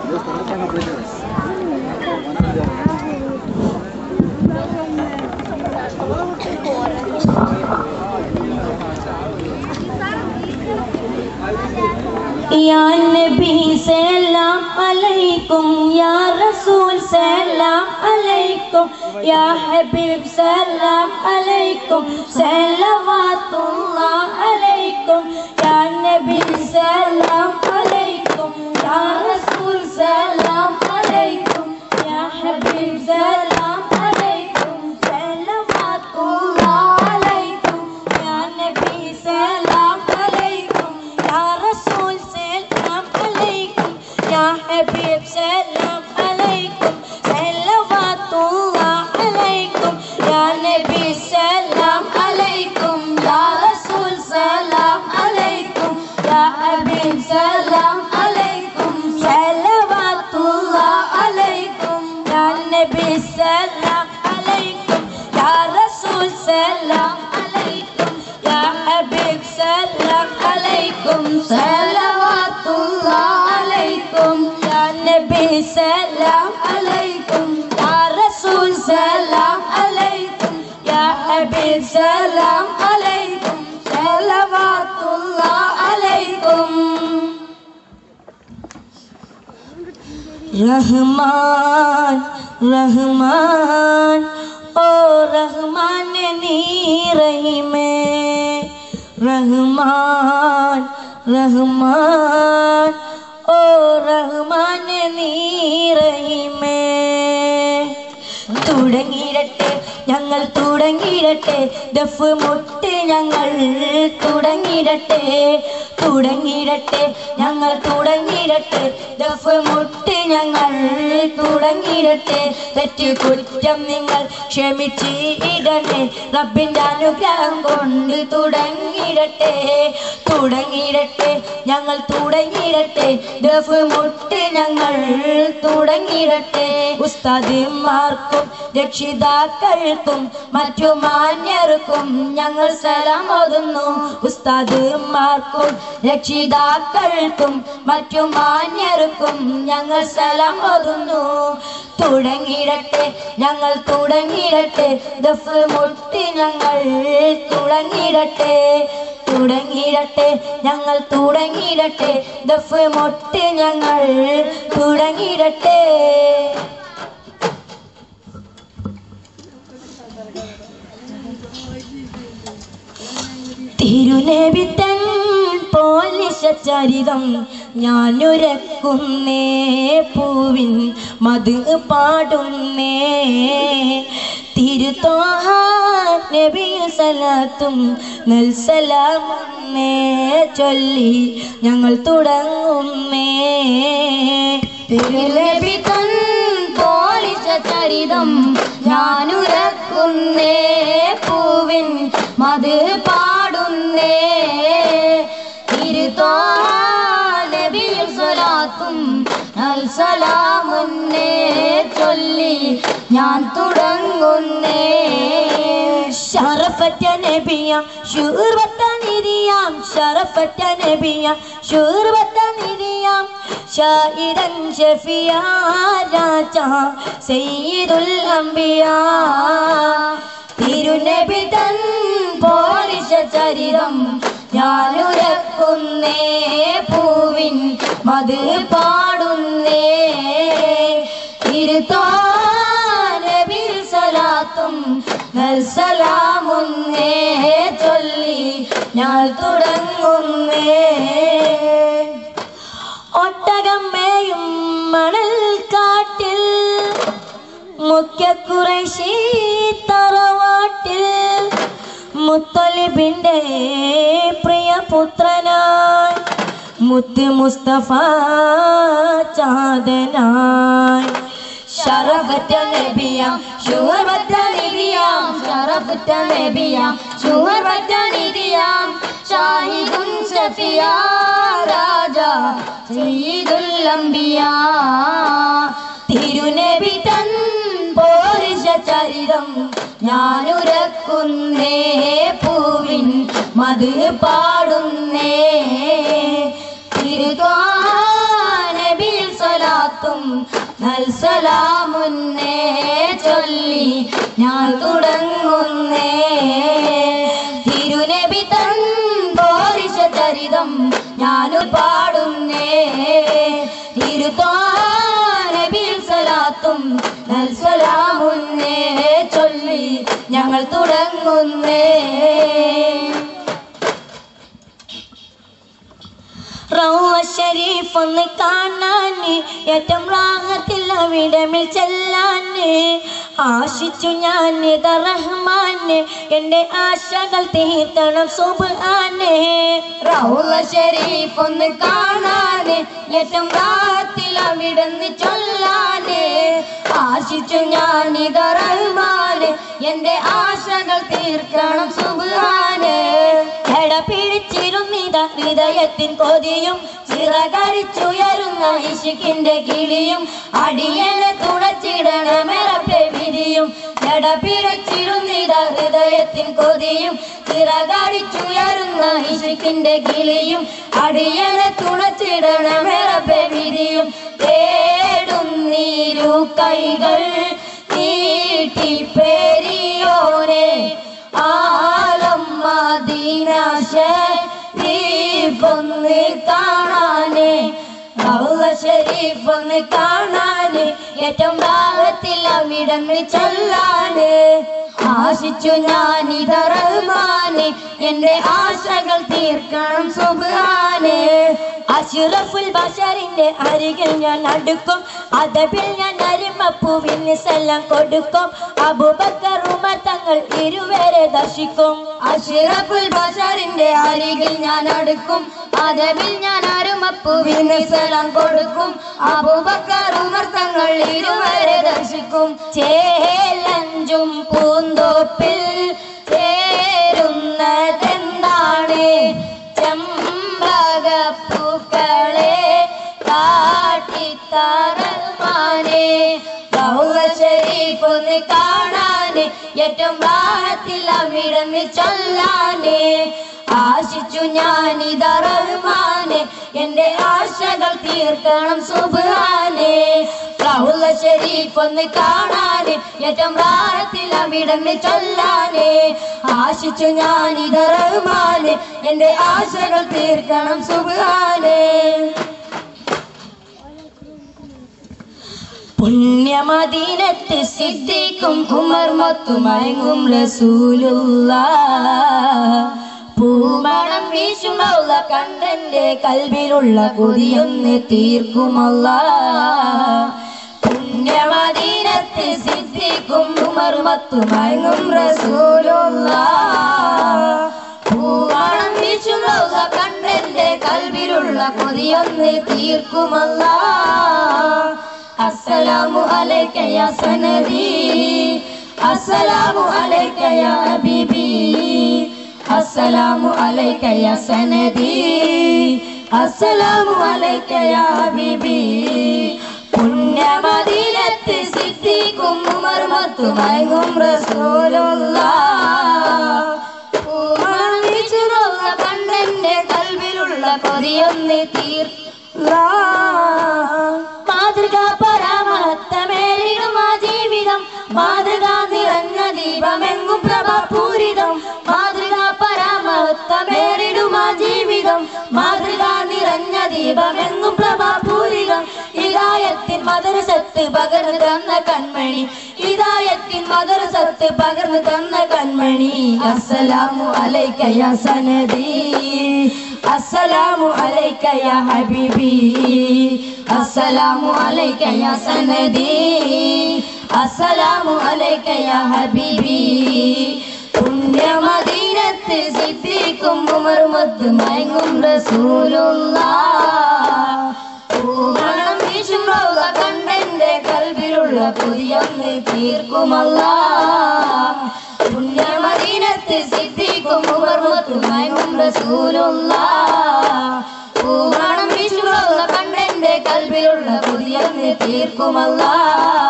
या नबी सलाम अलैकुम, या रसूल सलाम अलैकुम, या हबीब सलाम अलैकुम, सलवातुल्लाह अलैकुम। या नबी सलाम अलैकुम, या रसूल सलाम अलैकुम, या हबीब सलाम अलैकुम, सलवातुल्लाह अलैकुम। या नबी सलाम अलैकुम, या रसूल सलाम अलैकुम, या हबीब सलाम अलैकुम, सलवातुल्लाह अलैकुम। या नबी सलाम अलैकुम, या रसूल सलाम अलैकुम, या हबीब सलाम अलैकुम, सलवातुल्लाह अलैकुम। या नबी सलाम अलैकुम, या रसूल सलाम अलैकुम, या हबीब सलाम अलैकुम, सलवातुल्लाह अलैकुम। या नबी सलाम अलैकुम, या रसूल सलाम अलैकुम, या हबीब सलाम अलैकुम, सलवातुल्लाह अलैकुम। रहमान रहमान ओ रहमान नी रही में, रहमान रहमान ओ रहमान नी रही में। തുടങ്ങിയിടട്ടെ ഞങ്ങൾ തുടങ്ങിയിടട്ടെ, ദഫ് മുട്ട് ഞങ്ങൾ തുടങ്ങിയിടട്ടെ, തുടങ്ങിയിടട്ടെ ഞങ്ങൾ തുടങ്ങിയിടട്ടെ, ദഫ് മുട്ട് ഞങ്ങൾ തുടങ്ങിയിടട്ടെ. തെറ്റ് കുറ്റം നിങ്ങൾ ക്ഷമിച്ചിടണേ, റബ്ബിൻ്റെ അനുഗ്രഹം കൊണ്ട് തുടങ്ങിയിടട്ടെ, തുടങ്ങിയിടട്ടെ ഞങ്ങൾ തുടങ്ങിയിടട്ടെ, ദഫ് മുട്ട് ഞങ്ങൾ തുടങ്ങിയിടട്ടെ. ഉസ്താദുമാർക്കും രക്ഷിതാക്കൾക്കും മറ്റു മാന്യർക്കും ഞങ്ങൾ സലാം ഓതുന്നു. ഉസ്താദുമാർക്കും രക്ഷിതാക്കൾക്കും മറ്റു മാന്യർക്കും ഞങ്ങൾ സലാം ഓതുന്നു. തുടങ്ങിയിടട്ടെ ഞങ്ങൾ തുടങ്ങിയിടട്ടെ, ദഫ് മുട്ട് ഞങ്ങൾ തുടങ്ങിയിടട്ടെ, തുടങ്ങിയിടട്ടെ ഞങ്ങൾ തുടങ്ങിയിടട്ടെ, ദഫ് മുട്ട് ഞങ്ങൾ തുടങ്ങിയിടട്ടെ. തിരുനബി തൻ പോലിശ ചരിതം ഞാനുരക്കുന്നേ, പൂവിൻ മത് പാടുന്നേ. തിരുത്തോഹ നബിയു സലാത്തും നൽസലാമുന്നേ ചൊല്ലി ഞങ്ങൾ തുടങ്ങുന്നേ. തിരുനബി തൻ പോലിശ ചരിതം ഞാനുരക്കുന്നേ, പൂവിൻ മത് പാടുന്നേ. തിരുത്തോഹ സ്വലാത്തും സലാമുന്നേ ചൊല്ലി ഞാൻ തുടങ്ങുന്നേ. ശറഫറ്റ നബിയാം ശൂർവത്ത നിധിയാം, ശറഫറ്റ നബിയാം ശൂർവത്ത നിധിയാം, ഷായിദൻ ഷഫിയാ രാജാ സയ്യിദുൽ അംബിയാ. തിരുനബി തൻ പോലിശ ചരിതം ഞാനുരക്കുന്നേ, പൂവിൻ മത് പാടുന്നേ. തിരുത്തോഹ സലാത്തും സലാമുന്നേ ചൊല്ലി ഞാൻ തുടങ്ങുന്നേ. ഒട്ടകം മേയും മണൽ കാട്ടിൽ മുഖ്യ ഖുറൈശി തറവാട്ടിൽ മുത്തലിബിന്റെ പ്രിയപുത്രനായി മുത്ത് മുസ്തഫ ചാദനായി. ശറഫറ്റ നബിയാം ശൂർവത്ത നിധിയാം, ശറഫറ്റ നബിയാം ശൂർവത്ത നിധിയാം, ഷാഹിദുൻ ഷഫിയാ രാജാ സയ്യിദുൽ അംബിയാ. തിരുനബി തൻ പോലിശ ചരിതം ഞാനുരക്കുന്നേ, പൂവിൻ മത് പാടുന്നേ. തിരുത്തോഹ നബിയിൽ സ്വലാത്ത് സലാത്തും നൽസലാമുന്നേ ചൊല്ലി ഞാൻ തുടങ്ങുന്നേ തിരുനബി തൻ പോരിശ ചരിതം ഞാനു പാടുന്നേ തിരുനബിയിൽ സലാത്തും നൽസലാമുന്നേ ചൊല്ലി ഞങ്ങൾ തുടങ്ങുന്നേ റൗള ശരീഫ് ഒന്ന് കാണാന് ഏറ്റവും റാഹത്തിൽ അവിടമിൽ ചെല്ലാന് ആശിച്ചു ഞാൻ റഹ്മാന് എൻ്റെ ആശകൾ തീർക്കണം സുബ്ഹാനേ റൗള ശരീഫ് ഒന്ന് കാണാന് ഏറ്റവും റാഹത്തിൽ അവിടന്ന് ചൊല്ലാന് ആശിച്ചു ഞാൻ റഹ്മാന് എൻ്റെ ആശകൾ തീർക്കണം സുബ്ഹാനേ പിടിച്ചിരുന്നിത ഹൃദയത്തിൻ കൊതിയും ചിറകരിച്ചുയരുന്ന ഇശിക്കിന്റെ കിളിയും അടിയനെ തുണച്ചിടണമെറപ്പെ വിധിയും പിടിച്ചിരുന്നിത ഹൃദയത്തിൻ കൊതിയും ചിറകരിച്ചുയരുന്ന ഇശിക്കിന്റെ കിളിയും അടിയനെ തുണച്ചിടണമെറപ്പെ വിധിയും തേടുന്നീരു കൈകൾ നീട്ടി പെരിയോനെ ആലം മദീന ശരീഫൊന്ന് കാണാന് റൗള ശരീഫൊന്ന് കാണാന് ഏറ്റവും ഭാഗത്തിൽ അവിടമിൽ ചൊല്ലാന് ആശിച്ചു ഞാൻ റഹ്മാന് എൻ്റെ ആശകൾ തീർക്കണം സുബ്ഹാനേ അഷ്റഫുൽ ബശറിന്റെ അരികിൽ ഞാൻ അടുക്കും അദബിൽ ഞാൻ അരിമപ്പൂവിന് സലാം കൊടുക്കും അബൂബക്കർ ഉമർ തങ്ങൾ ഇരുവരെ ദർശിക്കും അഷ്റഫുൽ ബശറിന്റെ അരികിൽ ഞാൻ അടുക്കും അദബിൽ ഞാൻ അരിമപ്പൂവിന് സലാം കൊടുക്കും അബൂബക്കർ ഉമർ തങ്ങൾ ഇരുവരെ ദർശിക്കും ചേലഞ്ചും പൂന്തോപ്പിൽ ചേരുന്നതെന്താണ് ചെമ്പകപ്പൂക്കളെ കാട്ടിത്തറമാനെ റൗള ശരീഫ് ഒന്ന് കാണാന് ഏറ്റവും ഭാഗത്തിൽ അവിടമിൽ ചൊല്ലാന് ആശിച്ചു ഞാൻ റഹ്മാനെ എൻ്റെ ആശകൾ തീർക്കണം സുബ്ഹാനേ റൗള ശരീഫ് ഒന്ന് കാണാന് ഏറ്റവും ഭാഗത്തിൽ അവിടമിൽ ചൊല്ലാന് ആശിച്ചു ഞാൻ റഹ്മാനെ എൻ്റെ ആശകൾ തീർക്കണം സുബ്ഹാനേ പുണ്യമദീനത്ത് സിദ്ദീഖും ഉമർ മൊത്തുമയങ്ങും റസൂലുള്ളാഹ് പൂമണം വീശും റൗള കണ്ടെന്റെ കൽബിലുള്ള കൊതിയൊന്ന് തീർക്കുമല്ലാഹ് പുണ്യമദീനത്ത് സിദ്ദീഖും ഉമർ മൊത്തുമയങ്ങും റസൂലുള്ളാഹ് പൂമണം വീശും റൗള കണ്ടെന്റെ കൽബിലുള്ള കൊതിയൊന്ന് തീർക്കുമല്ലാഹ് അസ്സലാമു അലൈക യാ സനദി അസ്സലാമു അലൈക യാ ഹബീബി അസ്സലാമു അലൈക യാ സനദി അസ്സലാമു അലൈക യാ ഹബീബി പുണ്യമദീനത്ത് സിദ്ദീഖും ഉമർ മൊത്തുമയങ്ങും റസൂലുള്ളാഹ് പൂമണം വീശും റൗള കണ്ടെന്റെ കൽബിലുള്ള കൊതിയൊന്ന് മാതൃകാ പരമഹത്തമേറിടും ആ ജീവിതം മാതൃകാ നിറഞ്ഞ ദീപമെങ്ങും പ്രഭപൂരിതം മാതൃകാ പരമഹത്തമേറിടും ആ ജീവിതം മാതൃകാ നിറഞ്ഞ ദീപമെങ്ങും പ്രഭപൂരിതം ഹിദായത്തിൻ മദ്രസത്ത് പകർന്നു തന്ന കൺമണി ഹിദായത്തിൻ മദ്രസത്ത് പകർന്നു തന്ന കൺമണി അസ്സലാമു അലൈക യാ സനദി അസ്സലാമു അലൈക യാ ഹബീബി അസ്സലാമു അലൈക യാ സനദി അസ്സലാമു അലൈക യാ ഹബീബി പുണ്യമദീനത്ത് സിദ്ദീഖും ഉമർ മൊത്തുമയങ്ങും റസൂലുള്ളാഹ് പൂമണം വീശും റൗള കണ്ടെന്റെ കൽബിലുള്ള കൊതിയൊന്ന് തീർക്കുമല്ലാഹ് പുണ്യമദീനത്ത് സിദ്ദീഖും ഉമർ മൊത്തുമയങ്ങും റസൂലുള്ളാഹ് പൂമണം വീശും റൗള കണ്ടെന്റെ കൽബിലുള്ള കൊതിയൊന്ന് തീർക്കുമല്ലാഹ്